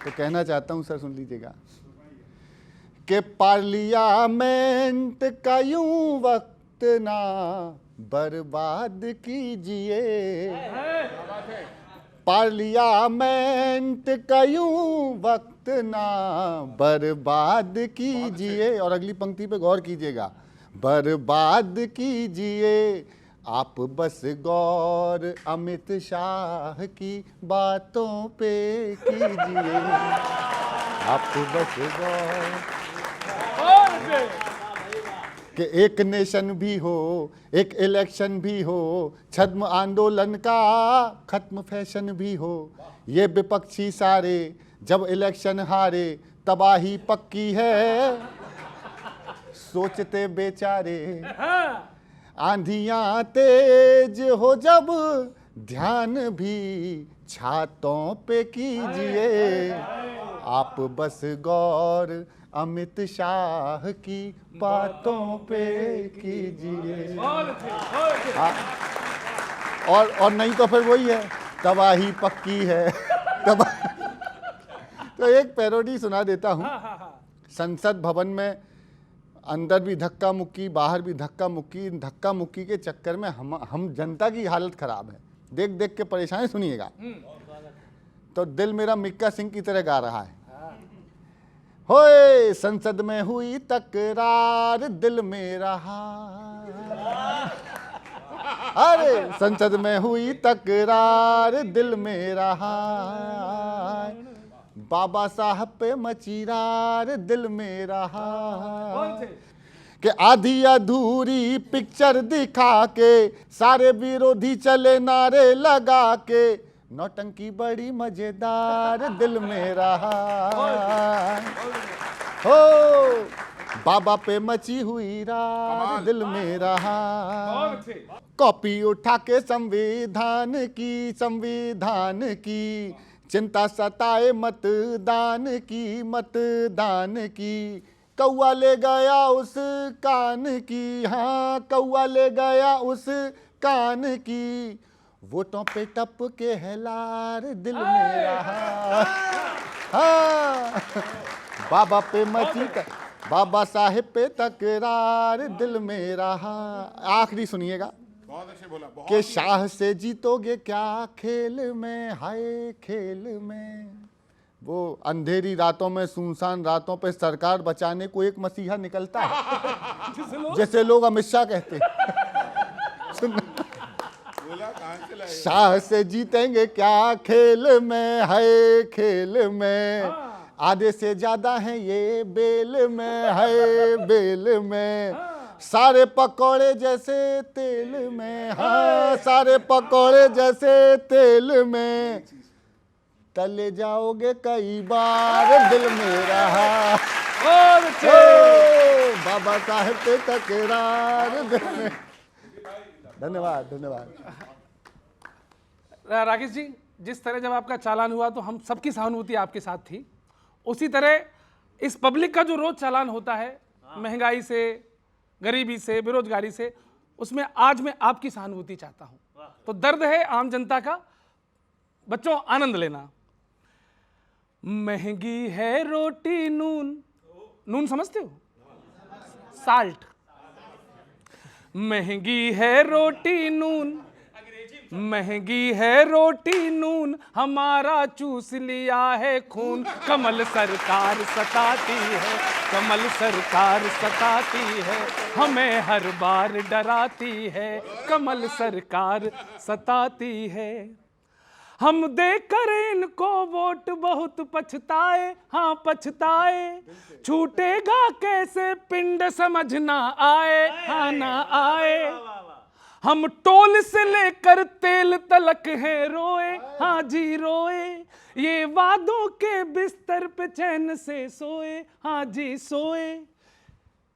तो कहना चाहता हूँ सर, सुन लीजिएगा कि पार्लियामेंट का यूं वक्त ना बर्बाद कीजिए, पार्लियामेंट का यूं वक्त ना बर्बाद कीजिए। और अगली पंक्ति पे गौर कीजिएगा, बर्बाद कीजिए आप बस गौर अमित शाह की बातों पे कीजिए, आप बस गौर कि एक नेशन भी हो, एक इलेक्शन भी हो, छद्म आंदोलन का खत्म फैशन भी हो, ये विपक्षी सारे जब इलेक्शन हारे तबाही पक्की है, सोचते बेचारे आंधियां तेज हो जब ध्यान भी छातों पे कीजिए, आप बस गौर अमित शाह की बातों पे कीजिए। और नहीं तो फिर वही है, तबाही पक्की है तो एक पैरोडी सुना देता हूँ। संसद भवन में अंदर भी धक्का मुक्की, बाहर भी धक्का मुक्की। धक्का मुक्की के चक्कर में हम जनता की हालत खराब है, देख देख के परेशान। सुनिएगा तो दिल मेरा मिक्का सिंह की तरह गा रहा है। होए संसद में हुई तकरार, दिल मेरा अरे संसद में हुई तकरार, दिल मेरा बाबा साहब पे मचीरार, दिल मेरा कि आधी अधूरी पिक्चर दिखा के सारे विरोधी चले नारे लगा के, नौटंकी बड़ी मजेदार, दिल मेरा हो बाबा पे मची हुई रात, दिल मेरा कॉपी उठा के संविधान की चिंता सताए मतदान की, कौआ ले गया उस कान की, हाँ कौआ ले गया उस कान की, वोटों पे टप के है लार, दिल मेरा हाँ बाबा पे मची बाबा साहेब पे तकरार, दिल मेरा आखिरी सुनिएगा कि शाह से जीतोगे क्या खेल में, हाय खेल में। वो अंधेरी रातों में, सुनसान रातों पे सरकार बचाने को एक मसीहा निकलता है, जैसे लोग अमित शाह कहते हैं। शाह से जीतेंगे क्या खेल में, है खेल में, आधे से ज्यादा हैं ये बेल में, है बेल में, सारे पकौड़े जैसे तेल में, हाँ सारे पकौड़े जैसे तेल में, तले जाओगे कई बार, दिल मेरा बाबा साहेब पे तकरार, दिल में। धन्यवाद धन्यवाद। राकेश जी, जिस तरह जब आपका चालान हुआ तो हम सबकी सहानुभूति आपके साथ थी, उसी तरह इस पब्लिक का जो रोज चालान होता है, महंगाई से, गरीबी से, बेरोजगारी से, उसमें आज मैं आपकी सहानुभूति चाहता हूं। तो दर्द है आम जनता का, बच्चों आनंद लेना। महंगी है रोटी नून, नून समझते हो, साल्ट। महंगी है रोटी नून, महंगी है रोटी नून, हमारा चूस लिया है खून, कमल सरकार सताती है, कमल सरकार सताती है, हमें हर बार डराती है, कमल सरकार सताती है। हम देकर इनको वोट बहुत पछताए, हाँ पछताए, छूटेगा कैसे पिंड समझ ना आए, हाँ ना आए। हम टोल से लेकर तेल तलक है रोए, हाँ जी रोए, ये वादों के बिस्तर पे चैन से सोए, हाँ जी सोए।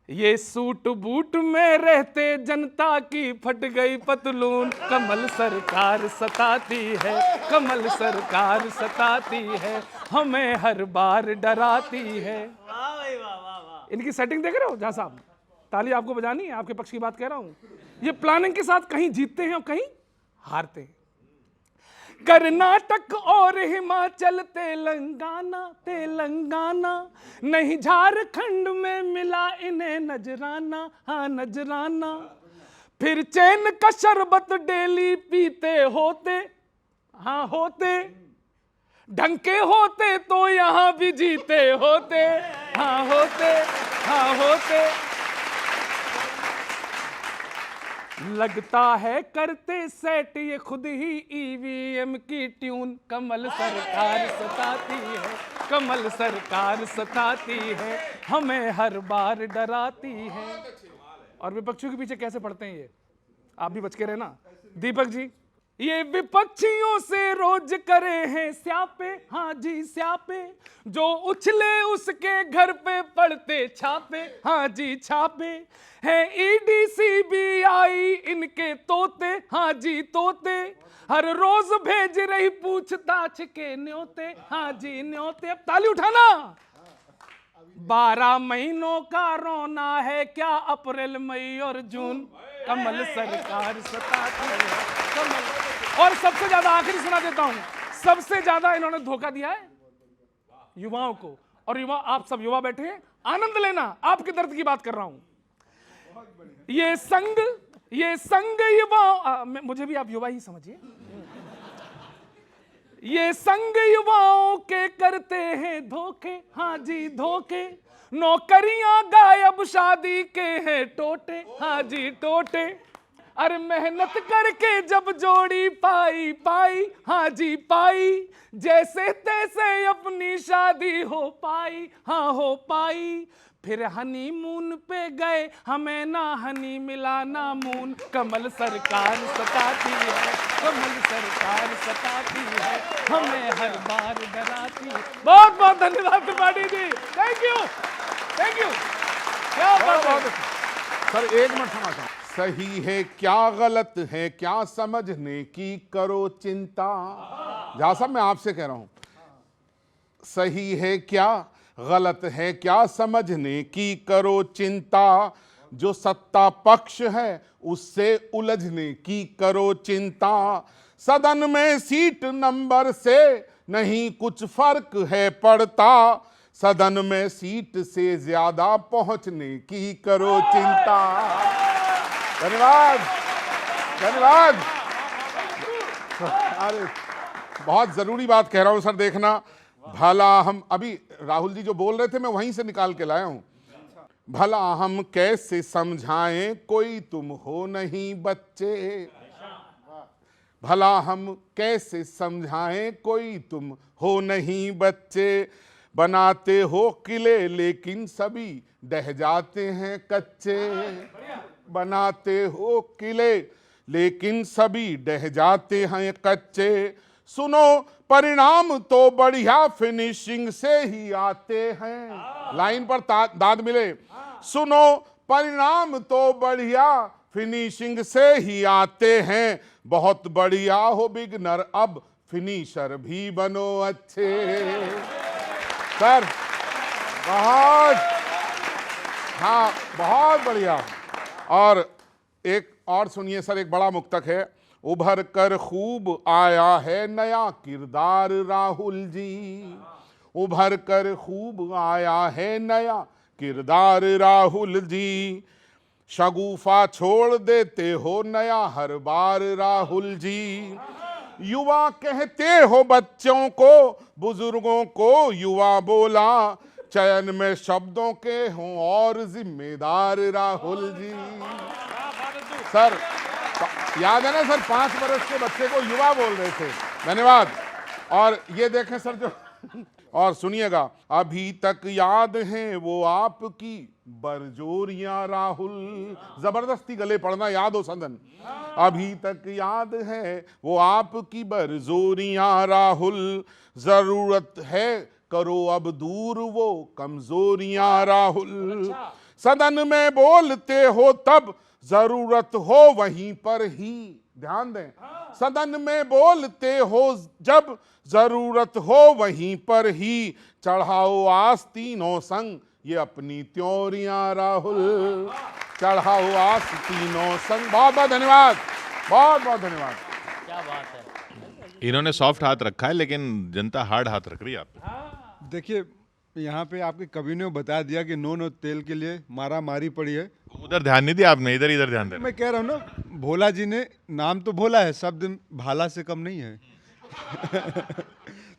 ये सूट बूट में रहते जनता की फट गई पतलून, कमल सरकार सताती है, कमल सरकार सताती है, हमें हर बार डराती है। इनकी सेटिंग देख रहे हो जहाँ साहब, ताली आपको बजानी है, आपके पक्ष की बात कह रहा हूँ। ये प्लानिंग के साथ कहीं जीतते हैं और कहीं हारते हैं। कर्नाटक और हिमाचल तेलंगाना तेलंगाना, नहीं झारखंड में मिला इन्हें नजराना, हाँ नजराना। फिर चैन का शरबत डेली पीते होते, हाँ होते, ढंके होते तो यहाँ भी जीते होते, हाँ होते, हाँ होते। लगता है करते सेट ये खुद ही ईवीएम की ट्यून, कमल सरकार सताती है, कमल सरकार सताती है, हमें हर बार डराती है। और विपक्षियों के पीछे कैसे पढ़ते हैं ये, आप भी बच के रहना। दीपक जी, ये विपक्षियों से रोज करे हैं स्यापे, हाँ जी स्यापे, जो उछले उसके घर पे पड़ते छापे, हाँ जी छापे। है ईडी सीबीआई इनके तोते, हाँ जी तोते, हर रोज भेज रही पूछताछ के न्योते, हाँ जी न्योते। अब ताली उठाना। 12 महीनों का रोना है क्या अप्रैल मई और जून, कमल सरकार सताती है, कमल। और सबसे ज्यादा आखिरी सुना देता हूं, सबसे ज्यादा इन्होंने धोखा दिया है युवाओं को। और युवा, आप सब युवा बैठे हैं, आनंद लेना, आपके दर्द की बात कर रहा हूं। ये संग युवा, मुझे भी आप युवा ही समझिए। ये संग युवाओं के करते हैं धोखे, हाँ जी धोखे, नौकरियां गायब शादी के हैं टोटे, हाँ जी टोटे। अरे मेहनत करके जब जोड़ी पाई पाई, हाँ जी पाई, जैसे तैसे अपनी शादी हो पाई, हाँ हो पाई। फिर हनीमून पे गए, हमें ना हनी मिला ना मून, कमल सरकार सताती है, कमल सरकार सताती है, हमें हर बार डराती है। बहुत बहुत धन्यवाद Tripathi ji, thank you, thank you. क्या बात है सर, एक मिनट समझ। सही है क्या गलत है क्या समझने की करो चिंता। जहां साहब मैं आपसे कह रहा हूं, सही है क्या गलत है क्या समझने की करो चिंता, जो सत्ता पक्ष है उससे उलझने की करो चिंता। सदन में सीट नंबर से नहीं कुछ फर्क है पड़ता, सदन में सीट से ज्यादा पहुंचने की करो चिंता। धन्यवाद, धन्यवाद। अरे बहुत जरूरी बात कह रहा हूं सर, देखना। भला हम, अभी राहुल जी जो बोल रहे थे मैं वहीं से निकाल के लाया हूं। भला हम कैसे समझाएं कोई तुम हो नहीं बच्चे, भला हम कैसे समझाएं कोई तुम हो नहीं बच्चे। बनाते हो किले लेकिन सभी ढह जाते हैं कच्चे, बनाते हो किले लेकिन सभी ढह जाते हैं कच्चे। सुनो परिणाम तो बढ़िया फिनिशिंग से ही आते हैं, लाइन पर दाद मिले। सुनो परिणाम तो बढ़िया फिनिशिंग से ही आते हैं, बहुत बढ़िया हो बिगनर अब फिनिशर भी बनो अच्छे। सर बहुत, हाँ बहुत बढ़िया। और एक और सुनिए सर, एक बड़ा मुक्तक है। उभर कर खूब आया है नया किरदार राहुल जी, उभर कर खूब आया है नया किरदार राहुल जी। शगुफा छोड़ देते हो नया हर बार राहुल जी। युवा कहते हो बच्चों को बुजुर्गों को युवा बोला, चयन में शब्दों के हों और जिम्मेदार राहुल जी। सर याद है ना सर, 5 वर्ष के बच्चे को युवा बोल रहे थे। धन्यवाद। और ये देखें सर जो, और सुनिएगा, अभी तक याद हैं वो आपकी बरजोरियां राहुल। जबरदस्ती गले पड़ना याद हो सदन। अभी तक याद है वो आपकी बरजोरियां राहुल, जरूरत है करो अब दूर वो कमजोरियां राहुल। सदन में बोलते हो तब जरूरत हो वहीं पर ही, ध्यान दें, सदन में बोलते हो जब जरूरत हो वहीं पर ही। चढ़ाओ आस्तीनों संग ये अपनी त्योरियां राहुल, चढ़ाओ आस्तीनों संग। बहुत बहुत धन्यवाद, बहुत बहुत धन्यवाद। क्या बात है। इन्होंने सॉफ्ट हाथ रखा है, लेकिन जनता हार्ड हाथ रख रही है आप पे। देखिए, यहाँ पे आपके कवि ने बता दिया कि नून और तेल के लिए मारा मारी पड़ी है। उधर ध्यान नहीं दिया आपने, इधर इधर ध्यान दे रहे। मैं कह रहा हूँ ना, भोला जी ने नाम तो भोला है, शब्द भाला से कम नहीं है।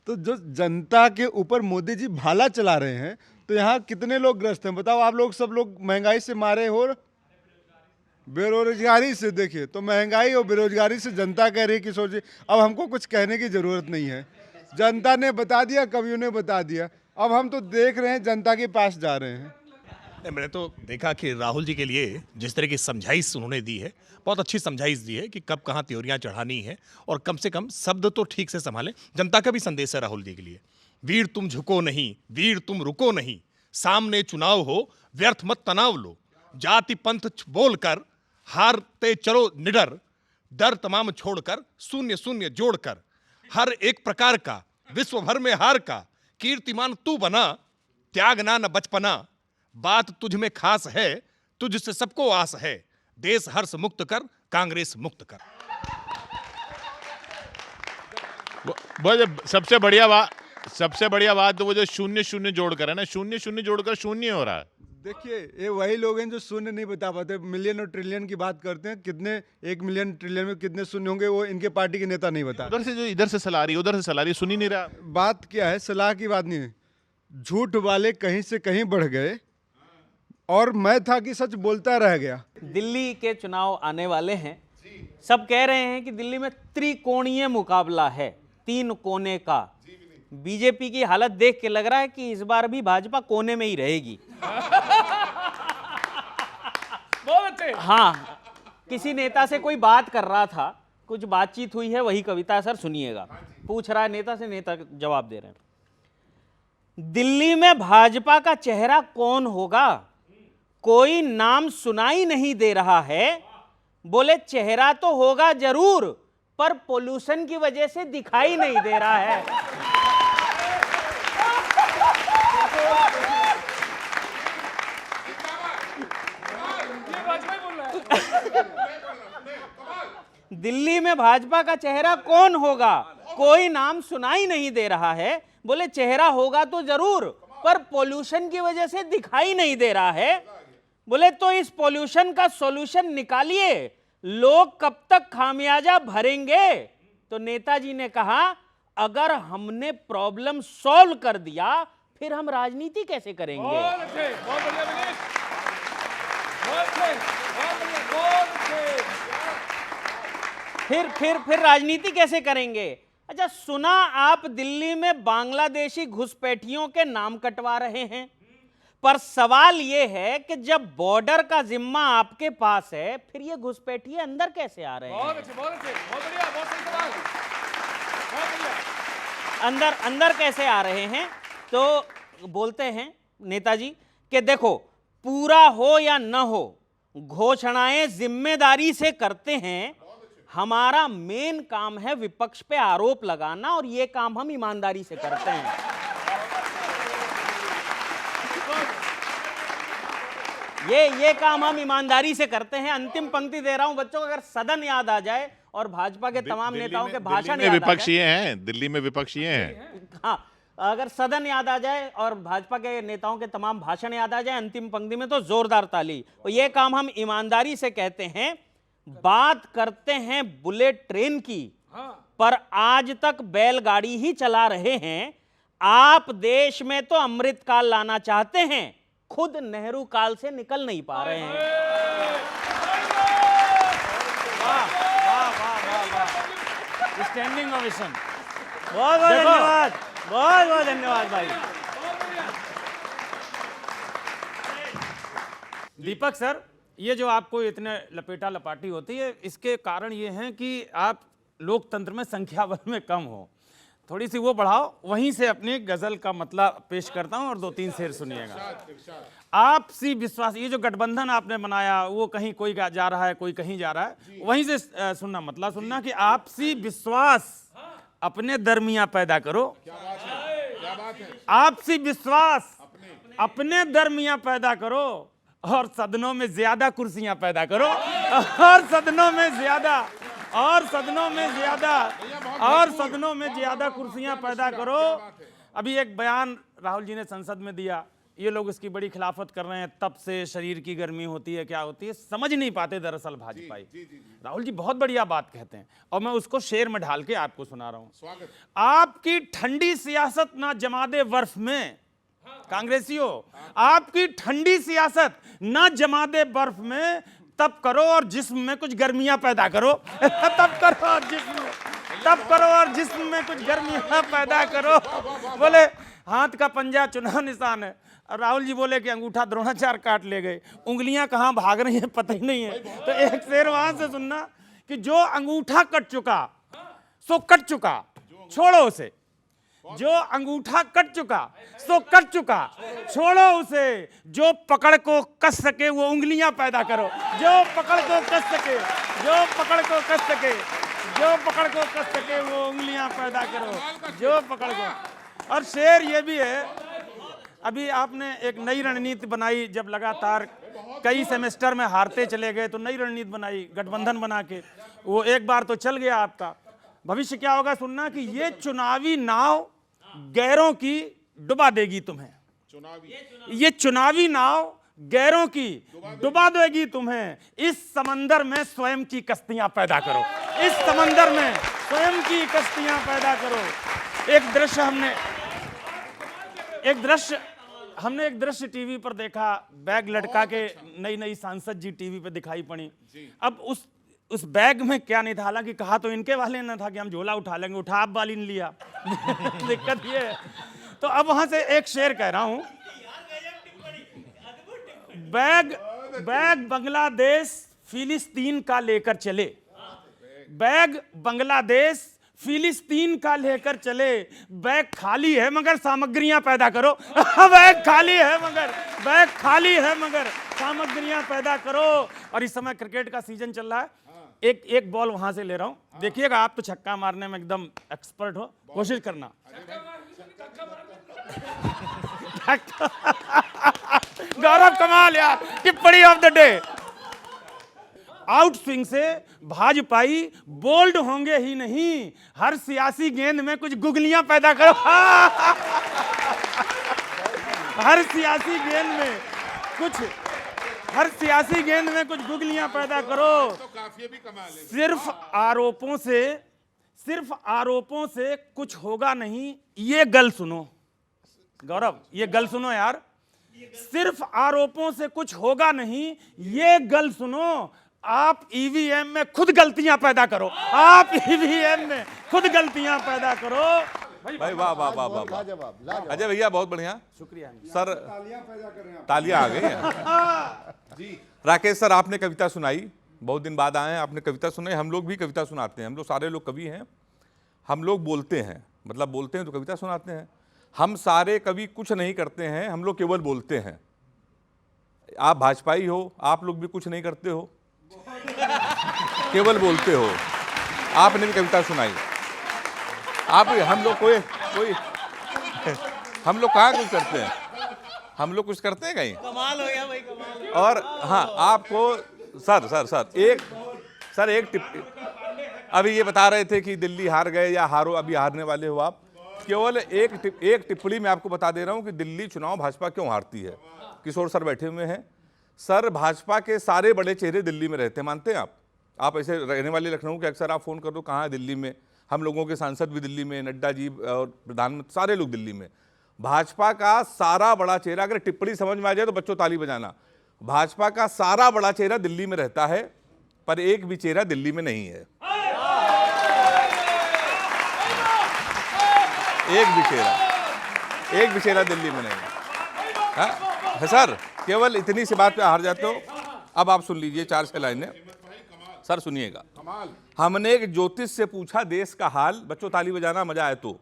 तो जो जनता के ऊपर मोदी जी भाला चला रहे हैं, तो यहाँ कितने लोग ग्रस्त हैं बताओ आप लोग। सब लोग महंगाई से मारे हो, बेरोजगारी से। देखिए, तो महंगाई और बेरोजगारी से जनता कह रही है कि सोचिए, अब हमको कुछ कहने की जरूरत नहीं है, जनता ने बता दिया, कवियों ने बता दिया। अब हम तो देख रहे हैं, जनता के पास जा रहे हैं। मैंने तो देखा कि राहुल जी के लिए जिस तरह की समझाइश उन्होंने दी है, बहुत अच्छी समझाइश दी है कि कब कहाँ त्योरियां चढ़ानी है, और कम से कम शब्द तो ठीक से संभालें। जनता का भी संदेश है राहुल जी के लिए, वीर तुम झुको नहीं, वीर तुम रुको नहीं, सामने चुनाव हो व्यर्थ मत तनाव लो, जाति पंथ बोलकर हारते चलो निडर, डर तमाम छोड़कर शून्य शून्य जोड़कर, हर एक प्रकार का विश्व भर में हार का कीर्तिमान तू बना, त्यागना न बचपना, बात तुझ में खास है, तुझसे सबको आस है, देश हर्ष मुक्त कर, कांग्रेस मुक्त कर। वो जो सबसे बढ़िया बात तो वो जो शून्य शून्य जोड़कर है ना, शून्य शून्य जोड़कर शून्य हो रहा है। देखिए, ये वही लोग हैं जो शून्य नहीं बता पाते। मिलियन और ट्रिलियन की बात करते हैं, कितने 1 मिलियन ट्रिलियन में कितने शून्य होंगे वो इनके पार्टी के नेता नहीं बता। उधर से जो इधर से सलाह रही है, उधर से सलाह रही है, सुन ही नहीं रहा। बात क्या है, सलाह की बात नहीं है। झूठ वाले कहीं से कहीं बढ़ गए, और मैं था कि सच बोलता रह गया। दिल्ली के चुनाव आने वाले हैं, सब कह रहे हैं कि दिल्ली में त्रिकोणीय मुकाबला है, 3 कोने का। बीजेपी की हालत देख के लग रहा है कि इस बार भी भाजपा कोने में ही रहेगी। बहुत अच्छे। हाँ, किसी नेता से कोई बात कर रहा था, कुछ बातचीत हुई है, वही कविता सर सुनिएगा। पूछ रहा है नेता से, नेता जवाब दे रहे हैं। दिल्ली में भाजपा का चेहरा कौन होगा, कोई नाम सुनाई नहीं दे रहा है। बोले चेहरा तो होगा जरूर, पर पोल्यूशन की वजह से दिखाई नहीं दे रहा है। ये भाजपा ही बोल रहा है। दिल्ली में भाजपा का चेहरा कौन होगा, कोई नाम सुनाई नहीं दे रहा है। बोले चेहरा होगा तो जरूर, पर पोल्यूशन की वजह से दिखाई नहीं दे रहा है। बोले तो इस पोल्यूशन का सॉल्यूशन निकालिए, लोग कब तक खामियाजा भरेंगे। तो नेताजी ने कहा, अगर हमने प्रॉब्लम सॉल्व कर दिया, फिर हम राजनीति कैसे करेंगे। बहुत अच्छे, बहुत बढ़िया विनीत, बहुत अच्छे, बहुत बढ़िया, बहुत अच्छे। फिर राजनीति कैसे करेंगे। अच्छा, सुना आप दिल्ली में बांग्लादेशी घुसपैठियों के नाम कटवा रहे हैं, पर सवाल यह है कि जब बॉर्डर का जिम्मा आपके पास है, फिर ये घुसपैठिए अंदर कैसे आ रहे हैं। बहुत अच्छे, बहुत अच्छे, बहुत बढ़िया, बहुत सही सवाल, बहुत बढ़िया। अंदर कैसे आ रहे हैं। तो बोलते हैं नेताजी कि देखो, पूरा हो या न हो, घोषणाएं जिम्मेदारी से करते हैं। हमारा मेन काम है विपक्ष पे आरोप लगाना, और ये काम हम ईमानदारी से करते हैं। ये काम हम ईमानदारी से करते हैं। अंतिम पंक्ति दे रहा हूं बच्चों, अगर सदन याद आ जाए और भाजपा के तमाम नेताओं के भाषण याद आ विपक्षी जाए, हैं, दिल्ली में विपक्षी हैं। हाँ, अगर सदन याद आ जाए और भाजपा के नेताओं के तमाम भाषण याद आ जाए अंतिम पंक्ति में, तो जोरदार ताली। और ये काम हम ईमानदारी से कहते हैं। बात करते हैं बुलेट ट्रेन की, पर आज तक बैलगाड़ी ही चला रहे हैं। आप देश में तो अमृतकाल लाना चाहते हैं, खुद नेहरू काल से निकल नहीं पा रहे हैं। वाह वाह वाह वाह वाह, स्टैंडिंग ओवेशन। बहुत बहुत धन्यवाद, बहुत बहुत धन्यवाद भाई। दीपक सर, ये जो आपको इतने लपेटा लपाटी होती है, इसके कारण ये हैं कि आप लोकतंत्र में संख्या बल में कम हो। थोड़ी सी वो बढ़ाओ, वहीं से अपनी गजल का मतलब पेश करता हूं और 2-3 शेर सुनिएगा। आपसी विश्वास, ये जो गठबंधन आपने बनाया, वो कहीं कोई जा रहा है, कोई कहीं जा रहा है, वहीं से सुनना, मतलब सुनना कि आपसी विश्वास अपने दरमियां पैदा करो। आपसी विश्वास अपने दरमियां पैदा करो, और सदनों में ज्यादा कुर्सियां पैदा करो, और सदनों में ज्यादा और सदनों में ज्यादा कुर्सियां पैदा करो। अभी एक बयान राहुल जी ने संसद में दिया, ये लोग इसकी बड़ी खिलाफत कर रहे हैं, तब से शरीर की गर्मी होती है, क्या होती है समझ नहीं पाते दरअसल भाजपाई। राहुल जी बहुत बढ़िया बात कहते हैं और मैं उसको शेर में ढाल के आपको सुना रहा हूं। आपकी ठंडी सियासत ना जमा दे बर्फ में, कांग्रेसियों आपकी ठंडी सियासत ना जमा दे बर्फ में, तब करो और जिस्म में कुछ गर्मियां पैदा करो। तब करो और जिस्म में कुछ गर्मियां पैदा करो। बोले हाथ का पंजा चुनाव निशान है, और राहुल जी बोले कि अंगूठा द्रोणाचार्य काट ले गए, उंगलियां कहां भाग रही है पता ही नहीं है। तो एक शेर वहां से सुनना कि जो अंगूठा कट चुका सो कट चुका, छोड़ो उसे। जो अंगूठा कट चुका सो कट चुका, छोड़ो उसे। जो पकड़ को कस सके वो उंगलियां पैदा करो। जो पकड़ को कस सके वो उंगलियां पैदा करो। जो पकड़ को। और शेर ये भी है, अभी आपने एक नई रणनीति बनाई, जब लगातार कई सेमेस्टर में हारते चले गए तो नई रणनीति बनाई गठबंधन बना के, वो एक बार तो चल गया आपका। भविष्य क्या होगा सुनना कि ये चुनावी नाव गैरों की डुबा देगी तुम्हें। ये चुनावी नाव गैरों की डुबा देगी तुम्हें। इस समंदर में स्वयं की कश्तियां पैदा करो। इस समंदर में स्वयं की कश्तियां पैदा करो। एक दृश्य टीवी पर देखा, बैग लटका के नई सांसद जी टीवी पे दिखाई पड़ी। अब उस बैग में क्या नहीं था, हालांकि कहा तो इनके वाले ने था कि हम झोला उठा लेंगे, उठा आप वाली ने लिया। दिक्कत ये है। तो अब वहां से एक शेर कह रहा हूं, बैग बांग्लादेश फिलिस्तीन का लेकर चले, बैग बांग्लादेश फिलिस्तीन का लेकर चले। बैग खाली है मगर सामग्रियां पैदा करो। बैग खाली है मगर सामग्रियां पैदा करो। और इस समय क्रिकेट का सीजन चल रहा है, एक बॉल वहां से ले रहा हूं, देखिएगा। आप तो छक्का मारने में एकदम एक्सपर्ट हो, कोशिश करना। गौरव कमाल यार, टिप्पणी of the day. Out swing से भाजपाई बोल्ड होंगे ही नहीं, हर सियासी गेंद में कुछ गुगलियां पैदा करो। हर सियासी गेंद में कुछ गुगलियां पैदा करो। सिर्फ आरोपों से कुछ होगा नहीं, ये गल सुनो गौरव, ये गल सुनो यार। सिर्फ आरोपों से कुछ होगा नहीं, ये गल सुनो। आप ईवीएम में खुद गलतियां पैदा करो। भाई वाह वाह वाह वाह वाह। अजय भैया बहुत बढ़िया, शुक्रिया सर। तालियां आ गई हैं। राकेश सर, आपने कविता सुनाई, बहुत दिन बाद आए हैं, आपने कविता सुनाई। हम लोग भी कविता सुनाते हैं, हम लोग सारे लोग कवि हैं। हम लोग बोलते हैं, मतलब बोलते हैं तो कविता सुनाते हैं। हम सारे कवि कुछ नहीं करते हैं, हम लोग केवल बोलते हैं। आप भाजपाई हो, आप लोग भी कुछ नहीं करते हो, केवल बोलते हो। आपने भी कविता सुनाई। हम लोग कहाँ कुछ करते हैं? हम लोग कुछ करते हैं कहीं? कमाल हो गया भाई, कमाल। और हाँ, आपको सर एक टिप्पणी, अभी ये बता रहे थे कि दिल्ली हार गए या हारो, अभी हारने वाले हो आप। केवल एक टिप्पणी मैं आपको बता दे रहा हूँ कि दिल्ली चुनाव भाजपा क्यों हारती है। किशोर सर बैठे हुए हैं। सर, भाजपा के सारे बड़े चेहरे दिल्ली में रहते हैं, मानते हैं आप ऐसे रहने वाले लखनऊ के, अक्सर आप फोन कर दो कहाँ है दिल्ली में। हम लोगों के सांसद भी दिल्ली में, नड्डा जी और प्रधानमंत्री, सारे लोग दिल्ली में। भाजपा का सारा बड़ा चेहरा, अगर टिप्पणी समझ में आ जाए तो बच्चों ताली बजाना। भाजपा का सारा बड़ा चेहरा दिल्ली में रहता है, पर एक भी चेहरा दिल्ली में नहीं है। एक भी चेहरा दिल्ली में नहीं है। सर, केवल इतनी सी बात पे हार जाते हो। अब आप सुन लीजिए 4-6 लाइनें। सर सुनिएगा। हमने एक ज्योतिष से पूछा देश का हाल, बच्चों ताली बजाना मजा आए तो।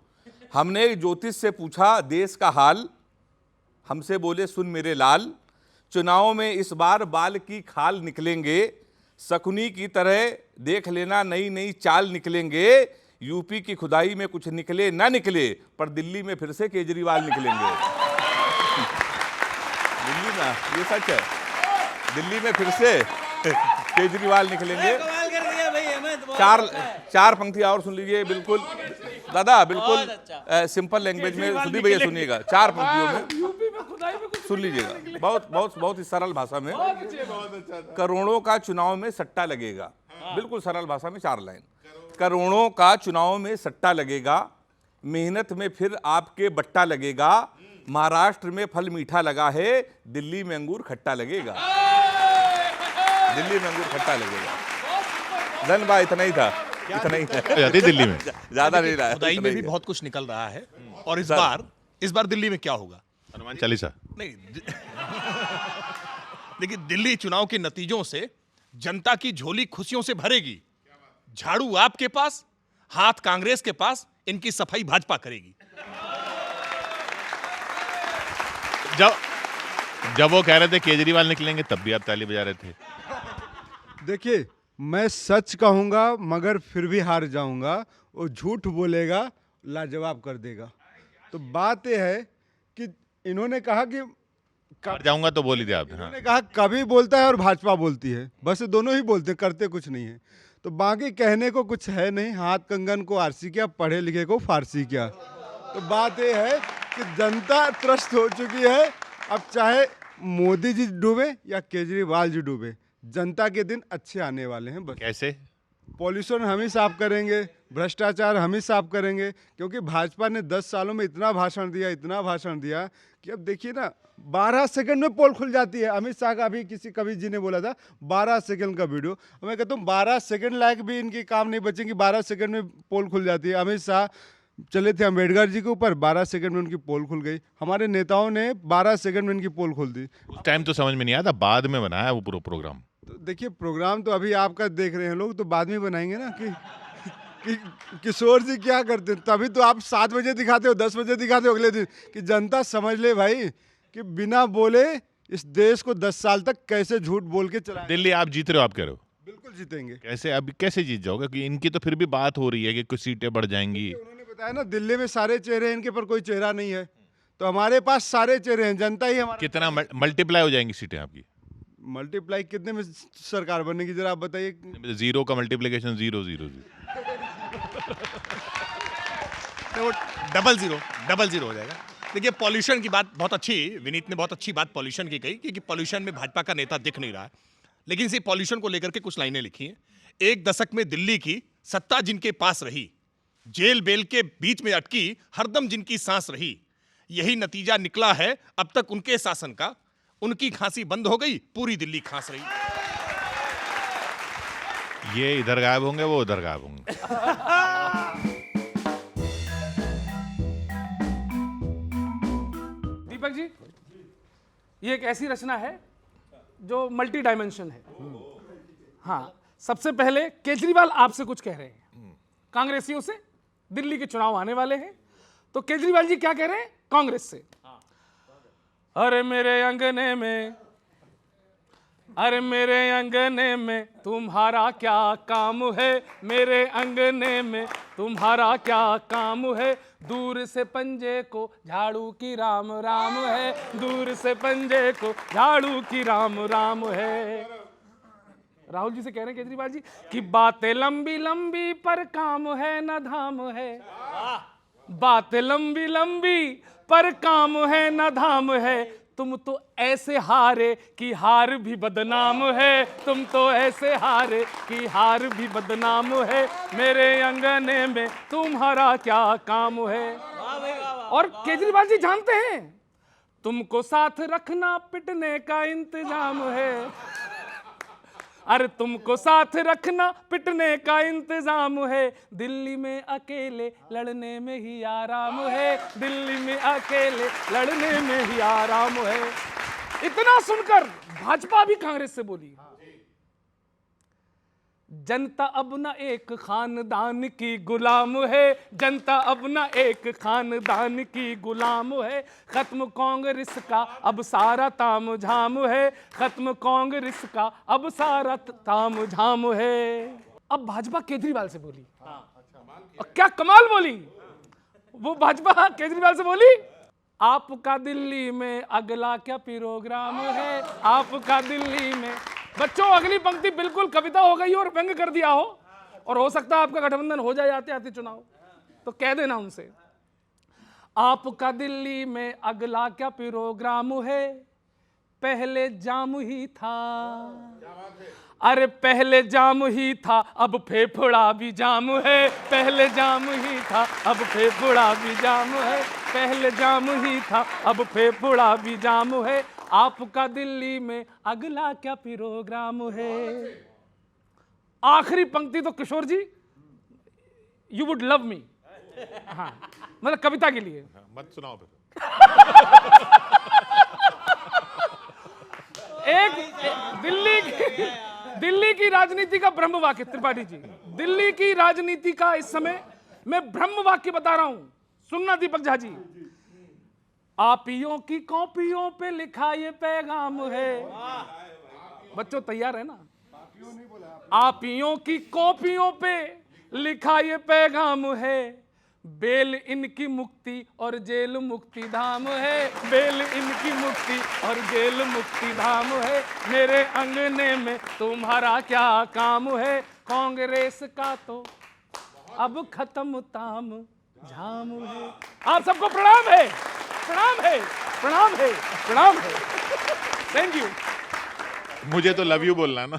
हमने एक ज्योतिष से पूछा देश का हाल, हमसे बोले सुन मेरे लाल, चुनाव में इस बार बाल की खाल निकलेंगे, शकुनी की तरह देख लेना नई नई चाल निकलेंगे। यूपी की खुदाई में कुछ निकले ना निकले, पर दिल्ली में फिर से केजरीवाल निकलेंगे। दिल्ली में ये सच है, दिल्ली में फिर से केजरीवाल निकलेंगे। कमाल कर दिया भाई, हमें तो चार पंक्तियां और सुन लीजिए, बिल्कुल दादा, बिल्कुल सिंपल लैंग्वेज में सुधी भैया सुनिएगा, 4 पंक्तियों में सुन लीजिएगा, बहुत बहुत बहुत ही सरल भाषा में। करोड़ों का चुनाव में सट्टा लगेगा, बिल्कुल सरल भाषा में 4 लाइन। करोड़ों का चुनाव में सट्टा लगेगा, मेहनत में फिर आपके बट्टा लगेगा, महाराष्ट्र में फल मीठा लगा है, दिल्ली में अंगूर खट्टा लगेगा, दिल्ली में अंगूर खट्टा लगेगा। धन्यवाद, इतना ही था, इतना ही था। जाती दिल्ली में ज्यादा नहीं रहा है, खुदाई इतना में ही भी है। बहुत कुछ निकल रहा है। और इस बार दिल्ली में क्या होगा? हनुमान चालीसा। नहीं देखिए, दिल्ली चुनाव के नतीजों से जनता की झोली खुशियों से भरेगी। झाड़ू आपके पास, हाथ कांग्रेस के पास, इनकी सफाई भाजपा करेगी। जब वो कह रहे थे केजरीवाल निकलेंगे तब भी आप ताली बजा रहे थे। देखिए, मैं सच कहूंगा मगर फिर भी हार जाऊंगा, वो झूठ बोलेगा लाजवाब कर देगा। तो बात यह है कि इन्होंने कहा कि हार जाऊंगा तो बोल ही दिया आपने। हाँ। इन्होंने कहा कभी बोलता है और भाजपा बोलती है, बस ये दोनों ही बोलते, करते कुछ नहीं है। तो बाकी कहने को कुछ है नहीं, हाथ कंगन को आरसी क्या, पढ़े लिखे को फारसी क्या। तो बात यह है कि जनता त्रस्त हो चुकी है। अब चाहे मोदी जी डूबे या केजरीवाल जी डूबे, जनता के दिन अच्छे आने वाले हैं। बस कैसे? पॉल्यूशन हम ही साफ करेंगे, भ्रष्टाचार हम ही साफ करेंगे, क्योंकि भाजपा ने 10 सालों में इतना भाषण दिया, इतना भाषण दिया कि अब देखिए ना, 12 सेकंड में पोल खुल जाती है। अमित शाह का अभी किसी कवि जी ने बोला था 12 सेकंड का वीडियो। मैं कहता हूँ 12 सेकंड लायक भी इनकी काम नहीं बचेंगे, 12 सेकंड में पोल खुल जाती है। अमित शाह चले थे अम्बेडकर जी के ऊपर, 12 सेकंड में उनकी पोल खुल गई। हमारे नेताओं ने 12 सेकंड में इनकी पोल खोल दी। उस टाइम तो समझ में नहीं आया था, बाद में बनाया वो पूरा प्रोग्राम। तो देखिए, प्रोग्राम तो अभी आपका देख रहे हैं लोग, तो बाद में बनाएंगे ना कि किशोर जी क्या करते हैं। तभी तो आप 7 बजे दिखाते हो, 10 बजे दिखाते हो अगले दिन, कि जनता समझ ले भाई कि बिना बोले इस देश को 10 साल तक कैसे झूठ बोल के चलाएंगे। दिल्ली आप जीत रहे हो, आप कह रहे हो? बिल्कुल जीतेंगे। कैसे? अभी कैसे जीत जाओगे? कि इनकी तो फिर भी बात हो रही है कि कुछ सीटें बढ़ जाएंगी। उन्होंने बताया ना, दिल्ली में सारे चेहरे हैं, इनके पर कोई चेहरा नहीं है। तो हमारे पास सारे चेहरे हैं, जनता ही हमारा। कितना मल्टीप्लाई हो जाएंगी सीटें आपकी? मल्टीप्लाई कितने में सरकार बनेगी, जरा आप बताइए। 0 का मल्टीप्लिकेशन 0 0 0। तो वो डबल जीरो हो जाएगा। देखिए, पॉल्यूशन की बात बहुत अच्छी, विनीत ने बहुत अच्छी बात पॉल्यूशन की कही, क्योंकि पॉल्यूशन में भाजपा का नेता दिख नहीं रहा है। लेकिन इसी पॉल्यूशन को लेकर के कुछ लाइनें लिखी हैं। 1 दशक में दिल्ली की सत्ता जिनके पास रही, जेल बेल के बीच में अटकी हरदम जिनकी सांस रही, यही नतीजा निकला है अब तक उनके शासन का। उनकी खांसी बंद हो गई, पूरी दिल्ली खांस रही। ये इधर गायब होंगे, वो उधर गायब होंगे। दीपक जी, ये एक ऐसी रचना है जो मल्टी डायमेंशन है। हाँ, सबसे पहले केजरीवाल आपसे कुछ कह रहे हैं, कांग्रेसियों से। दिल्ली के चुनाव आने वाले हैं, तो केजरीवाल जी क्या कह रहे हैं कांग्रेस से? अरे मेरे अंगने में, अरे मेरे अंगने में तुम्हारा क्या काम है, मेरे अंगने में तुम्हारा क्या काम है, दूर से पंजे को झाड़ू की राम राम है, दूर से पंजे को झाड़ू की राम राम है। राहुल जी से कह रहे हैं केजरीवाल जी कि बातें लंबी लंबी पर काम है न धाम है, बातें लंबी लंबी पर काम है न धाम है, तुम तो ऐसे हारे कि हार भी बदनाम है, तुम तो ऐसे हारे कि हार भी बदनाम है, मेरे अंगने में तुम्हारा क्या काम है। और केजरीवाल जी जानते हैं तुमको साथ रखना पिटने का इंतजाम है, अरे तुमको साथ रखना पिटने का इंतजाम है, दिल्ली में अकेले लड़ने में ही आराम है, दिल्ली में अकेले लड़ने में ही आराम है। इतना सुनकर भाजपा भी कांग्रेस से बोली, जनता अब न एक खानदान की गुलाम है, जनता अब न एक खानदान की गुलाम है, खत्म कांग्रेस का अब सारा ताम झाम है, खत्म कांग्रेस का अब सारा ताम झाम है। अब भाजपा केजरीवाल से बोली, और क्या कमाल बोली वो भाजपा केजरीवाल से बोली, आपका दिल्ली में अगला क्या प्रोग्राम है, आपका दिल्ली में। बच्चों, अगली पंक्ति बिल्कुल कविता हो गई और व्यंग कर दिया हो, और हो सकता है आपका गठबंधन हो जाए आते आते चुनाव, तो कह देना उनसे, आपका दिल्ली में अगला क्या प्रोग्राम है, पहले जाम ही था, अरे पहले जाम ही था अब फेफड़ा भी जाम है, पहले जाम ही था अब फेफड़ा भी जाम है, पहले जाम ही था अब फेफड़ा भी जाम है, आपका दिल्ली में अगला क्या प्रोग्राम है। आखिरी पंक्ति तो किशोर जी, यू वुड लव मी, हाँ मतलब कविता के लिए। मत सुनाओ फिर। एक दिल्ली की राजनीति का ब्रह्म वाक्य, त्रिपाठी जी, दिल्ली की राजनीति का इस समय मैं ब्रह्म वाक्य बता रहा हूं, सुनना दीपक झा जी। आपियों की कॉपियों पे लिखा ये पैगाम है, बच्चों तैयार है ना, आपियों की कॉपियों पे लिखा ये पैगाम है, बेल इनकी मुक्ति और जेल मुक्ति धाम है, बेल इनकी मुक्ति और जेल मुक्ति धाम है, मेरे अंगने में तुम्हारा क्या काम है, कांग्रेस का तो अब खत्म ताम झाम है। आप सबको प्रणाम है, प्रणाम है, प्रणाम है, प्रणाम है, थैंक यू। मुझे तो लव यू बोलना है ना।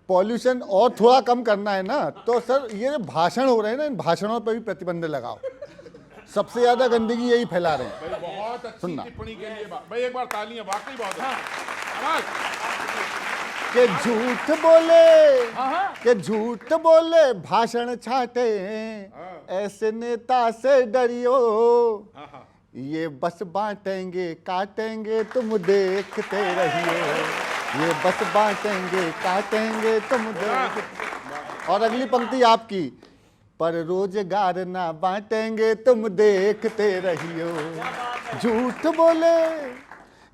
पॉल्यूशन और थोड़ा कम करना है ना, तो सर ये जो भाषण हो रहे हैं ना, इन भाषणों पर भी प्रतिबंध लगाओ, सबसे ज्यादा गंदगी यही फैला रहे हैं। भाई बहुत अच्छी सुनना। टिप्पणी के लिए भाई एक बार तालियां, वाकई बहुत के झूठ बोले, के झूठ बोले भाषण छाटे, ऐसे नेता से डरियो, ये बस बांटेंगे काटेंगे तुम देखते रहिए, ये बस बांटेंगे काटेंगे तुम देखते। और अगली पंक्ति आपकी, पर रोजगार ना बांटेंगे तुम देखते रहियो, झूठ बोले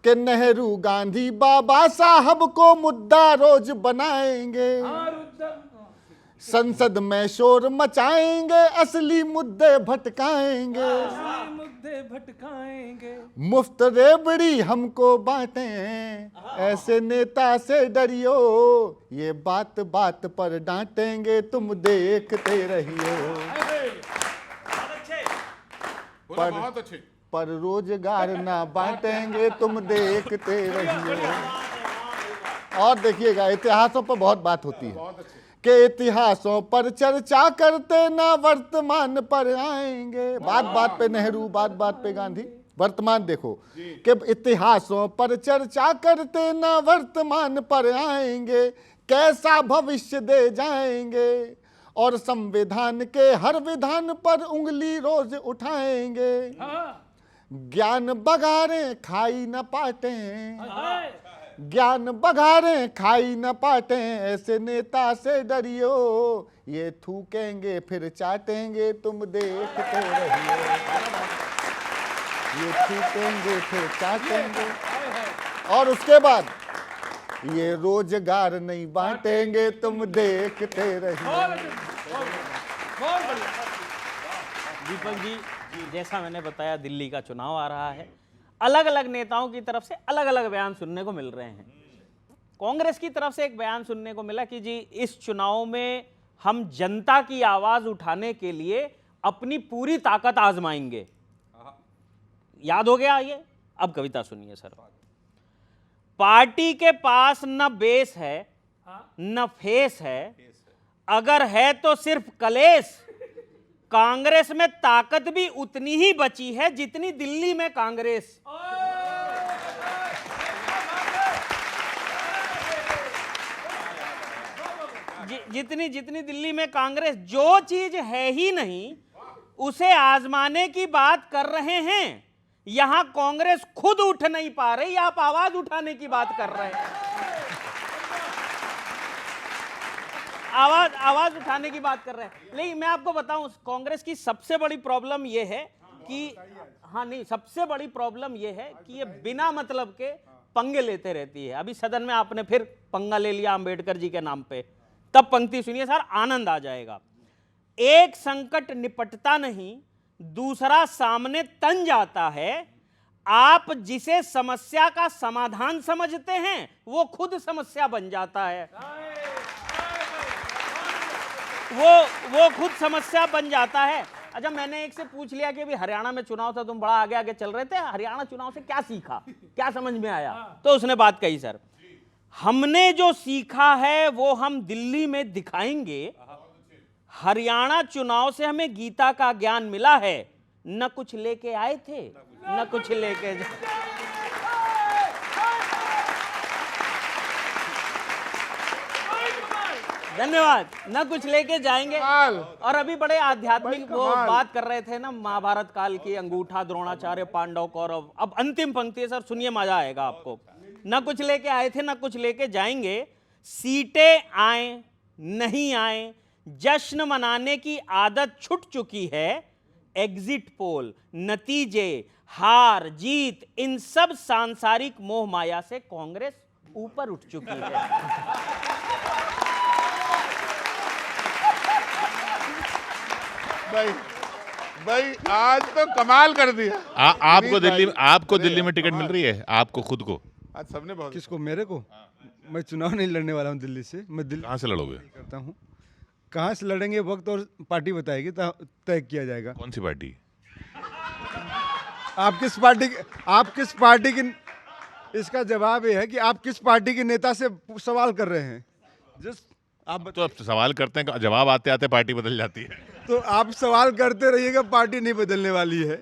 कि नेहरू गांधी बाबा साहब को मुद्दा रोज बनाएंगे, संसद में शोर मचाएंगे, असली मुद्दे भटकाएंगे, मुद्दे भटकाएंगे, मुफ्त रेबड़ी हमको बांटें, ऐसे नेता से डरियो, ये बात बात पर डांटेंगे तुम देखते रहियो, बोला, बहुत अच्छे। पर रोजगार ना बांटेंगे तुम देखते रहियो। और देखिएगा इतिहासों पर बहुत बात होती है कि इतिहासों पर चर्चा करते ना वर्तमान पर आएंगे, बात बात पे नेहरू, बात बात पे गांधी, वर्तमान देखो कि इतिहासों पर चर्चा करते ना वर्तमान पर आएंगे, कैसा भविष्य दे जाएंगे, और संविधान के हर विधान पर उंगली रोज उठाएंगे, ज्ञान बघारें खाई न पाटें, ज्ञान बघारें खाई न पाटें, ऐसे नेता से डरियो, ये थूकेंगे फिर चाटेंगे तुम देखते रहिए, ये थूकेंगे फिर चाटेंगे, और उसके बाद ये रोजगार नहीं बांटेंगे तुम देखते रहिए। दीपक जी, जैसा मैंने बताया दिल्ली का चुनाव आ रहा है, अलग अलग नेताओं की तरफ से अलग अलग बयान सुनने को मिल रहे हैं। कांग्रेस की तरफ से एक बयान सुनने को मिला कि जी इस चुनाव में हम जनता की आवाज उठाने के लिए अपनी पूरी ताकत आजमाएंगे। याद हो गया ये? अब कविता सुनिए सर। पार्टी के पास न बेस है न फेस है, अगर है तो सिर्फ कलेश, कांग्रेस में ताकत भी उतनी ही बची है जितनी दिल्ली में कांग्रेस। जितनी जितनी दिल्ली में कांग्रेस, जो चीज है ही नहीं उसे आजमाने की बात कर रहे हैं। यहां कांग्रेस खुद उठ नहीं पा रही, आप आवाज उठाने की बात कर रहे हैं। आवाज उठाने की बात कर रहे हैं। लेकिन मैं आपको बताऊं, कांग्रेस की सबसे बड़ी प्रॉब्लम यह है कि सबसे बड़ी प्रॉब्लम यह है कि ये बिना मतलब के पंगे लेते रहती है। अभी सदन में आपने फिर पंगा ले लिया अंबेडकर जी के नाम पे, तब पंक्ति सुनिए सर, आनंद आ जाएगा। एक संकट निपटता नहीं, दूसरा सामने तन जाता है, आप जिसे समस्या का समाधान समझते हैं वो खुद समस्या बन जाता है। वो खुद समस्या बन जाता है। अच्छा, मैंने एक से पूछ लिया कि अभी हरियाणा में चुनाव था, तुम बड़ा आगे आगे चल रहे थे, हरियाणा चुनाव से क्या सीखा, क्या समझ में आया? तो उसने बात कही, सर हमने जो सीखा है वो हम दिल्ली में दिखाएंगे। हरियाणा चुनाव से हमें गीता का ज्ञान मिला है, न कुछ लेके आए थे न कुछ लेके धन्यवाद। न कुछ लेके जाएंगे। और अभी बड़े आध्यात्मिक वो बात कर रहे थे ना, महाभारत काल की, अंगूठा द्रोणाचार्य पांडव कौरव। अब अंतिम पंक्ति है सर, सुनिए मजा आएगा आपको। न कुछ लेके आए थे न कुछ लेके जाएंगे, सीटें आए नहीं आए, जश्न मनाने की आदत छूट चुकी है। एग्जिट पोल, नतीजे, हार जीत, इन सब सांसारिक मोह माया से कांग्रेस ऊपर उठ चुकी है। भाई आज तो कमाल कर दिया। आपको दिल्ली में टिकट मिल रही है, आपको खुद को? आज सबने बहुत। किसको? मेरे को? मैं चुनाव नहीं लड़ने वाला हूँ दिल्ली से। मैं दिल्ली कहाँ से लड़ोगे? करता हूँ। कहाँ से लड़ेंगे वक्त और पार्टी बताएगी, तय किया जाएगा। कौन सी पार्टी? आप किस पार्टी की? इसका जवाब ये है कि आप किस पार्टी के नेता से सवाल कर रहे हैं। आप तो अब सवाल करते हैं, जवाब आते आते पार्टी बदल जाती है। तो आप सवाल करते रहिएगा, पार्टी नहीं बदलने वाली है।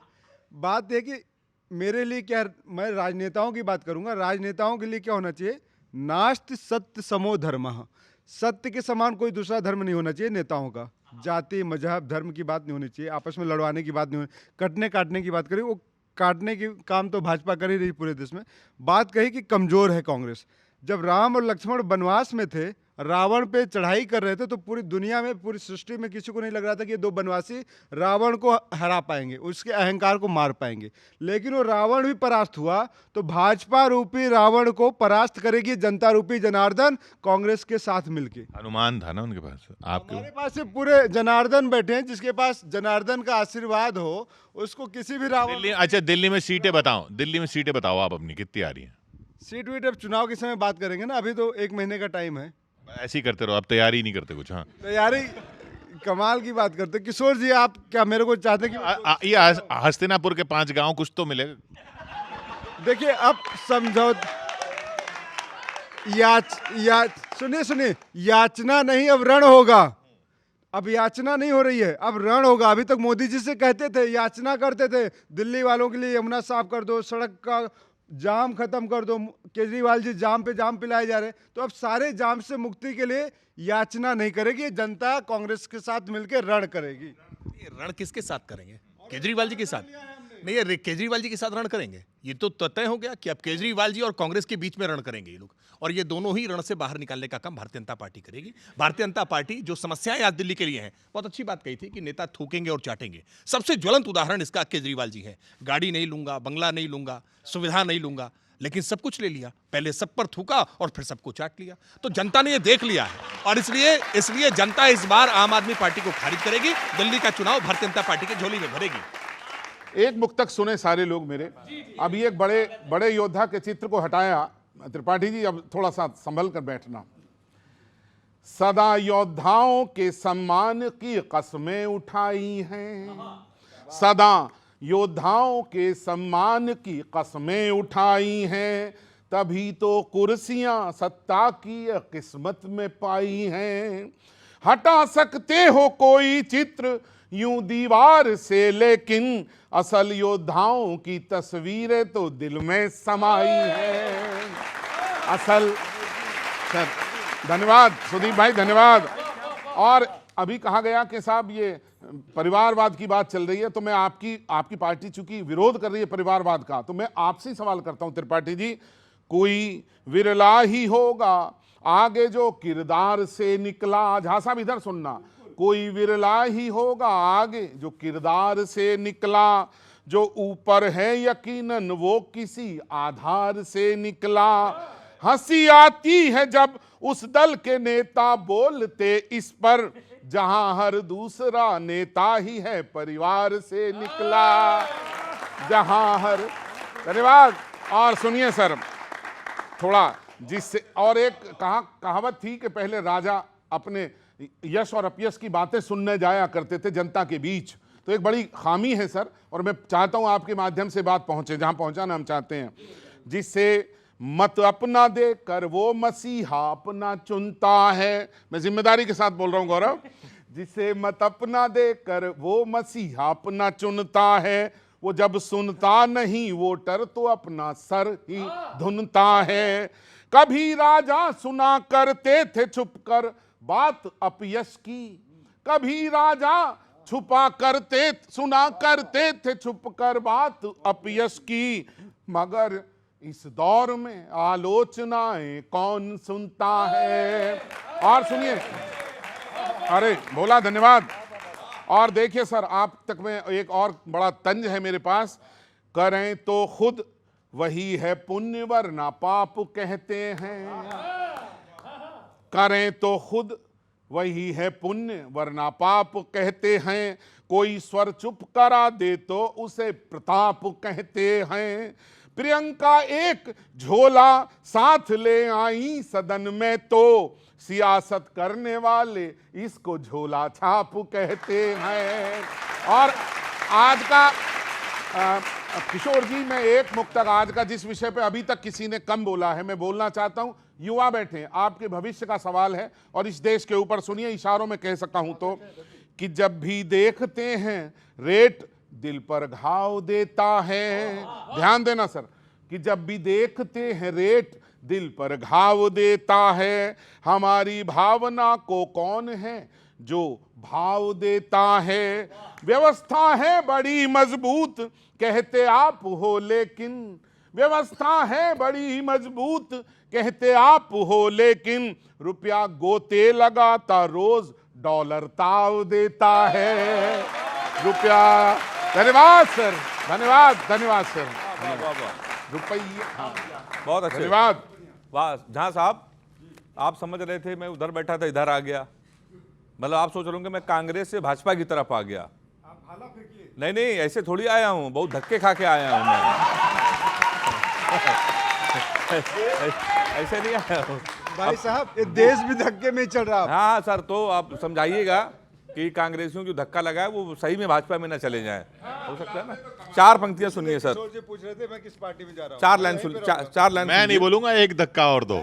बात है कि मेरे लिए क्या, मैं राजनेताओं की बात करूंगा। राजनेताओं के लिए क्या होना चाहिए? नास्ति सत्य समो धर्मः। सत्य के समान कोई दूसरा धर्म नहीं होना चाहिए नेताओं का। जाति मजहब धर्म की बात नहीं होनी चाहिए, आपस में लड़वाने की बात नहीं होनी, कटने काटने की बात करें। वो काटने की काम तो भाजपा कर ही रही पूरे देश में। बात कही कि कमजोर है कांग्रेस। जब राम और लक्ष्मण वनवास में थे, रावण पे चढ़ाई कर रहे थे, तो पूरी दुनिया में, पूरी सृष्टि में किसी को नहीं लग रहा था कि ये दो वनवासी रावण को हरा पाएंगे, उसके अहंकार को मार पाएंगे। लेकिन वो रावण भी परास्त हुआ। तो भाजपा रूपी रावण को परास्त करेगी जनता रूपी जनार्दन, कांग्रेस के साथ मिलके। अनुमान था ना उनके पास? हमारे पास से पूरे जनार्दन बैठे हैं, जिसके पास जनार्दन का आशीर्वाद हो, उसको किसी भी रावण। अच्छा, दिल्ली में सीटें बताओ आप अपनी, कितनी आ रही हैं? सीट वीट अब चुनाव के समय बात करेंगे ना, अभी तो 1 महीने का टाइम है। ऐसे ही करते रहो, आप तैयारी नहीं करते कुछ। हाँ, तैयारी कमाल की बात करते। किशोर जी, आप क्या मेरे को चाहते कि ये हस्तिनापुर के 5 गांव कुछ तो मिलेगा? देखिए, अब समझो, सुनिए, याचना नहीं, अब रण होगा। अब याचना नहीं हो रही है, अब रण होगा। अभी तक मोदी जी से कहते थे, याचना करते थे, दिल्ली वालों के लिए यमुना साफ कर दो, सड़क का जाम खत्म कर दो। केजरीवाल जी जाम पे जाम पिलाए जा रहे हैं। तो अब सारे जाम से मुक्ति के लिए याचना नहीं करेगी जनता, कांग्रेस के साथ मिलकर रण करेगी। ये रण किसके साथ करेंगे? केजरीवाल जी के साथ नहीं, ये केजरीवाल जी के साथ रण करेंगे। ये तो तय हो गया कि अब केजरीवाल जी और कांग्रेस के बीच में रण करेंगे ये लोग, और ये दोनों ही रण से बाहर निकालने का काम भारतीय जनता पार्टी करेगी। भारतीय जनता पार्टी जो समस्याएं आज दिल्ली के लिए हैं, बहुत अच्छी बात कही थी कि नेता थूकेंगे और चाटेंगे। सबसे ज्वलंत उदाहरण इसका केजरीवाल जी है। गाड़ी नहीं लूंगा, बंगला नहीं लूंगा, सुविधा नहीं लूंगा, लेकिन सब कुछ ले लिया। पहले सब पर थूका और फिर सबको चाट लिया। तो जनता ने ये देख लिया है, और इसलिए जनता इस बार आम आदमी पार्टी को खारिज करेगी। दिल्ली का चुनाव भारतीय जनता पार्टी की झोली में भरेगी। एक मुक्तक सुने सारे लोग मेरे। अभी एक बड़े योद्धा के चित्र को हटाया। त्रिपाठी जी, अब थोड़ा सा संभल कर बैठना। सदा योद्धाओं के सम्मान की कस्में उठाई हैं, सदा योद्धाओं के सम्मान की कस्में उठाई हैं, तभी तो कुर्सियां सत्ता की किस्मत में पाई हैं। हटा सकते हो कोई चित्र यूं दीवार से, लेकिन असल योद्धाओं की तस्वीरें तो दिल में समाई हैं। असल सर, धन्यवाद सुदीप भाई, धन्यवाद। और अभी कहा गया कि साहब ये परिवारवाद की बात चल रही है, तो मैं आपकी पार्टी चूंकि विरोध कर रही है परिवारवाद का, तो मैं आपसे ही सवाल करता हूं त्रिपाठी जी, कोई विरला ही होगा आगे जो किरदार से निकला। झा साहब इधर सुनना, कोई विरला ही होगा आगे जो किरदार से निकला, जो ऊपर है यकीनन वो किसी आधार से निकला। हंसी आती है जब उस दल के नेता बोलते इस पर, जहां हर दूसरा नेता ही है परिवार से निकला, जहां हर। धन्यवाद। और सुनिए सर थोड़ा, जिससे और एक कहावत थी कि पहले राजा अपने यश और अपयश की बातें सुनने जाया करते थे जनता के बीच। तो एक बड़ी खामी है सर, और मैं चाहता हूं आपके माध्यम से बात पहुंचे जहां पहुंचाना हम चाहते हैं, जिससे मत अपना दे कर वो मसीहा अपना चुनता है। मैं जिम्मेदारी के साथ बोल रहा हूं गौरव, जिसे मत अपना दे कर वो मसीहा अपना चुनता है, वो जब सुनता नहीं वोटर तो अपना सर ही धुनता है। कभी राजा सुना करते थे छुपकर बात अपयश की, कभी राजा सुना करते थे छुपकर बात अपयश की, मगर इस दौर में आलोचनाएं कौन सुनता है। और सुनिए, अरे भोला धन्यवाद। और देखिए सर, आप तक में एक और बड़ा तंज है मेरे पास, करें तो खुद वही है पुण्य वरना पाप कहते हैं, करें तो खुद वही है पुण्य वरना पाप कहते हैं, कोई स्वर चुप करा दे तो उसे प्रताप कहते हैं। प्रियंका एक झोला साथ ले आई सदन में तो सियासत करने वाले इसको झोला छाप कहते हैं। और आज का किशोर जी, मैं एक मुक्तक आज का जिस विषय पे अभी तक किसी ने कम बोला है, मैं बोलना चाहता हूं। युवा बैठे हैं, आपके भविष्य का सवाल है और इस देश के ऊपर सुनिए, इशारों में कह सकता हूं तो, कि जब भी देखते हैं रेट दिल पर घाव देता है। ध्यान देना सर, कि जब भी देखते हैं रेट दिल पर घाव देता है, हमारी भावना को कौन है जो भाव देता है। व्यवस्था है बड़ी मजबूत कहते आप हो लेकिन, व्यवस्था है बड़ी मजबूत कहते आप हो लेकिन, रुपया गोते लगाता रोज डॉलर ताव देता है। रुपया, धन्यवाद सर, धन्यवाद धन्यवाद सर, रुपया, बहुत अच्छे, धन्यवाद। वाह जहां साहब, आप समझ रहे थे मैं उधर बैठा था इधर आ गया, मतलब आप सोच रहे होंगे मैं कांग्रेस से भाजपा की तरफ आ गया। नहीं नहीं, ऐसे थोड़ी आया हूं, बहुत धक्के खा के आया हूं मैं। ऐसे नहीं आया हूं भाई साहब, ये देश भी धक्के में चल रहा है। हाँ सर, तो आप समझाइएगा कि कांग्रेसियों जो धक्का लगा है वो सही में भाजपा में ना चले जाएं, हो सकता है ना। 4 पंक्तियां सुनिए सर, किशोर जी पूछ रहे थे मैं किस पार्टी में जा रहा हूं। 4 लाइन सुन, 4 लाइन मैं नहीं बोलूंगा, एक धक्का और दो।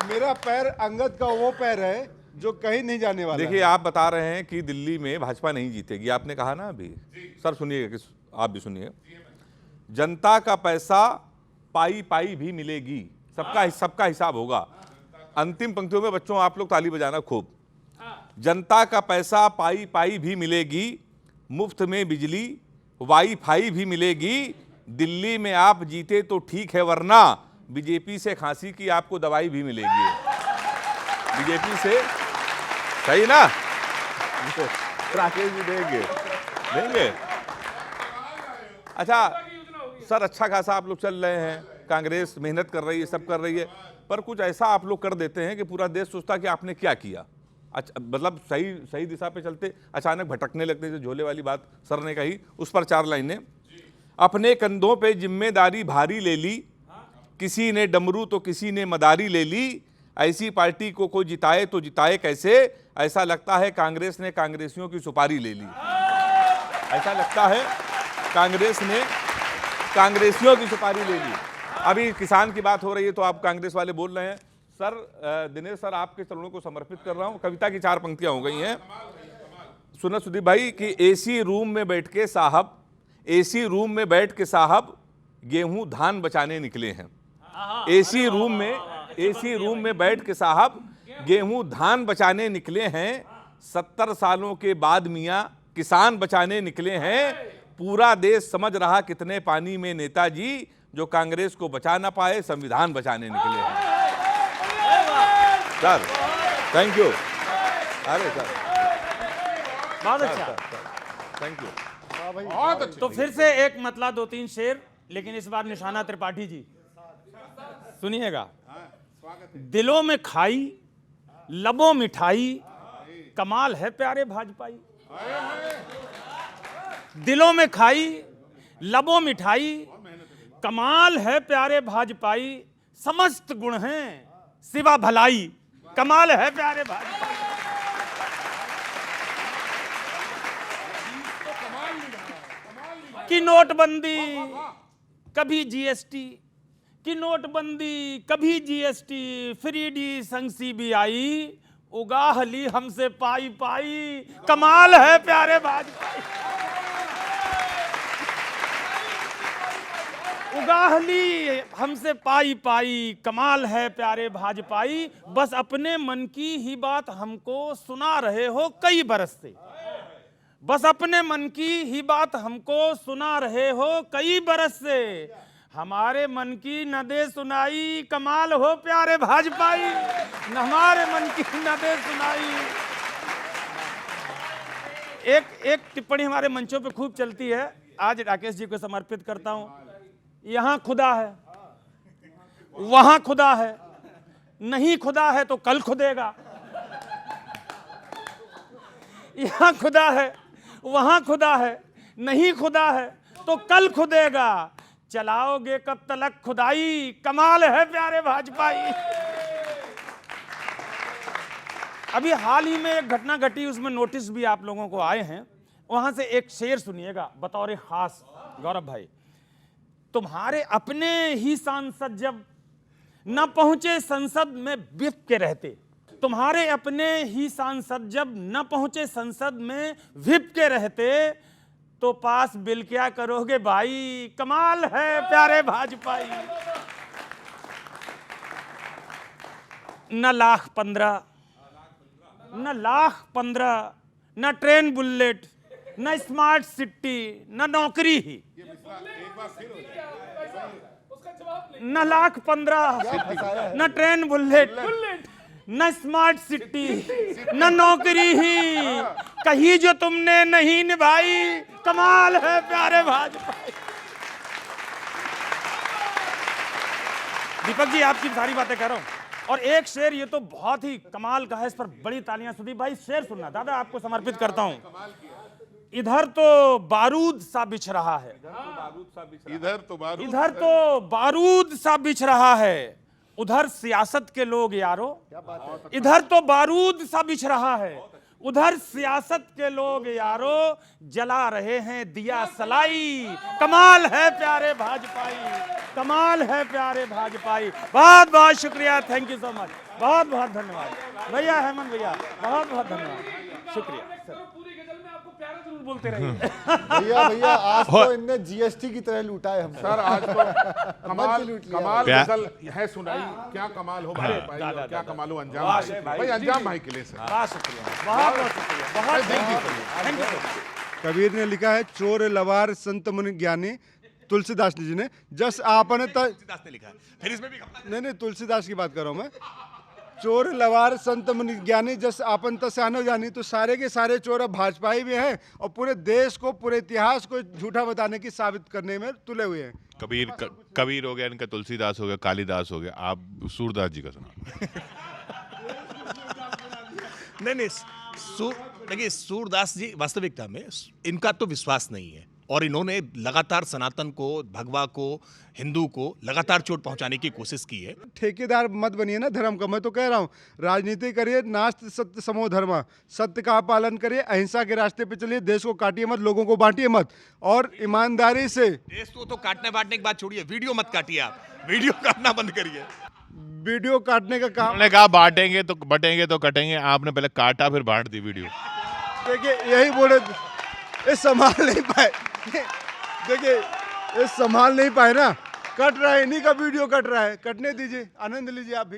मेरा पैर अंगद का वो पैर है जो कहीं नहीं जाने वाला। देखिए, आप बता रहे हैं कि दिल्ली में भाजपा नहीं जीतेगी, आपने कहा ना अभी। सर सुनिएगा, आप भी सुनिए। जनता का पैसा पाई पाई भी मिलेगी, सबका हिसाब होगा। अंतिम पंक्तियों में बच्चों आप लोग ताली बजाना खूब। जनता का पैसा पाई पाई भी मिलेगी, मुफ्त में बिजली वाईफाई भी मिलेगी, दिल्ली में आप जीते तो ठीक है वरना बीजेपी से खांसी की आपको दवाई भी मिलेगी। बीजेपी से, सही ना, राकेश जी देंगे। अच्छा सर, अच्छा खासा आप लोग चल रहे हैं, कांग्रेस मेहनत कर रही है, सब कर रही है, पर कुछ ऐसा आप लोग कर देते हैं कि पूरा देश सोचता कि आपने क्या किया। अच्छा, मतलब सही दिशा पे चलते अचानक भटकने लगते, जो झोले वाली बात सर ने कही, उस पर 4 लाइनें। अपने कंधों पे जिम्मेदारी भारी ले ली, किसी ने डमरू तो किसी ने मदारी ले ली, ऐसी पार्टी को कोई जिताए तो जिताए कैसे, ऐसा लगता है कांग्रेस ने कांग्रेसियों की सुपारी ले ली। ऐसा लगता है कांग्रेस ने कांग्रेसियों की सुपारी ले ली। अभी किसान की बात हो रही है तो आप कांग्रेस वाले बोल रहे हैं। सर दिनेश सर, आपके चरणों को समर्पित कर रहा हूं। कविता की 4 पंक्तियां हो गई हैं। सुनो सुदीप भाई, कि एसी रूम में बैठ के साहब गेहूं धान बचाने निकले हैं। एसी रूम में बैठ के साहब गेहूं धान बचाने निकले हैं, 70 सालों के बाद मियां किसान बचाने निकले हैं। पूरा देश समझ रहा कितने पानी में नेताजी, जो कांग्रेस को बचा ना पाए संविधान बचाने निकले हैं। Sir thank you. अरे सर बहुत अच्छा, थैंक यू। बहुत अच्छा। तो फिर से एक मतला 2-3 शेर, लेकिन इस बार निशाना त्रिपाठी जी। सुनिएगा। दिलों में खाई, लबों मिठाई, कमाल है प्यारे भाजपाई। दिलों में खाई, लबों मिठाई, कमाल है प्यारे भाजपाई, समस्त गुण हैं सिवा भलाई। कमाल है प्यारे भाई। कि नोटबंदी कभी जीएसटी, कि नोटबंदी कभी जीएसटी, फ्री डी संग सीबीआई, उगाह ली हमसे पाई पाई। कमाल है प्यारे भाजपाई। उगाह ली हमसे पाई पाई, कमाल है प्यारे भाजपाई। बस अपने मन की ही बात हमको सुना रहे हो कई बरस से, बस अपने मन की ही बात हमको सुना रहे हो कई बरस से। हमारे मन की न दे सुनाई। कमाल हो प्यारे भाजपाई, हमारे मन की न दे सुनाई। एक टिप्पणी हमारे मंचों पे खूब चलती है, आज राकेश जी को समर्पित करता हूं। यहां खुदा है, वहां खुदा है, नहीं खुदा है तो कल खुदेगा। यहां खुदा है, वहां खुदा है, नहीं खुदा है तो कल खुदेगा। चलाओगे कब तलक खुदाई। कमाल है प्यारे भाजपाई। अभी हाल ही में एक घटना घटी, उसमें नोटिस भी आप लोगों को आए हैं। वहां से एक शेर सुनिएगा बतौर खास गौरव भाई। तुम्हारे अपने ही सांसद जब न पहुंचे संसद में विप के रहते, तुम्हारे अपने ही सांसद जब न पहुंचे संसद में विप के रहते, तो पास बिल क्या करोगे भाई। कमाल है प्यारे भाजपाई। न लाख 15, न लाख 15, न ट्रेन बुलेट, न स्मार्ट सिटी, न नौकरी ही। न लाख 15, न ट्रेन बुलेट, न स्मार्ट सिटी, न नौकरी ही, कहीं जो तुमने नहीं निभाई। कमाल है प्यारे भाजपाई। दीपक जी आपकी सारी बातें कह रहा हूं। और एक शेर ये तो बहुत ही कमाल का है, इस पर बड़ी तालियां। सुदीप भाई शेर सुनना, दादा आपको समर्पित करता हूं। इधर तो बारूद सा बिछ रहा है, इधर तो बारूद सा बिछ रहा है, उधर सियासत के लोग यारो। इधर तो बारूद सा बिछ रहा है, उधर सियासत के लोग यारो जला रहे हैं दिया सलाई। कमाल है प्यारे भाजपाई, कमाल है प्यारे भाजपाई। बहुत बहुत शुक्रिया, थैंक यू सो मच, बहुत बहुत धन्यवाद भैया, हेमंत भैया बहुत बहुत धन्यवाद, शुक्रिया। बोलते रहिए। भैया भैया आज तो इनने जीएसटी की तरह लूटा है हमसे। सर आज तो कमाल लूट लिया। कमाल प्या- गजल है सुनाई। क्या कमाल हो भाई और क्या कमाल हो अंजाम भाई, अंजाम भाई के लिए सर बहुत शुक्रिया, बहुत बहुत शुक्रिया, बहुत थैंक यू। कबीर ने लिखा है, चोर लवार संत मुनि ज्ञानी, तुलसीदास जी ने, जस आपने तुलसीदास ने लिखा है, फिर इसमें भी नहीं तुलसीदास की बात कर रहा हूं मैं। चोर लवार संत मुनि ज्ञानी, जस आपन तस्यानो जानी। तो सारे के सारे चोर अब भाजपाई भी हैं और पूरे देश को, पूरे इतिहास को झूठा बताने की साबित करने में तुले हुए हैं। कबीर हो गया, इनका तुलसीदास हो गया, कालिदास हो गया, आप सूरदास जी का सुना। नहीं देखिए, सूरदास जी वास्तविकता में इनका तो विश्वास नहीं है और इन्होंने लगातार सनातन को, भगवा को, हिंदू को लगातार चोट पहुंचाने की कोशिश की है। ठेकेदार मत बनिए ना धर्म का। मैं तो कह रहा हूँ, राजनीति करिए, नास्ति सत्य समो धर्म, सत्य का पालन करिए, अहिंसा के रास्ते पे चलिए, देश को काटिए मत, लोगों को बांटिए मत, और ईमानदारी से। देश को तो काटने बांटने की बात छोड़िए, वीडियो मत काटिए, आप वीडियो काटना बंद करिए। वीडियो काटने का काम, उन्होंने कहा बांटेंगे तो बटेंगे तो कटेंगे, आपने पहले काटा फिर बांट दी वीडियो। देखिए यही बोले, ये संभाल नहीं पाए। देखिए ये संभाल नहीं पाए ना, कट रहा है, इन्हीं का वीडियो कट रहा है, कटने दीजिए, आनंद लीजिए आप भी।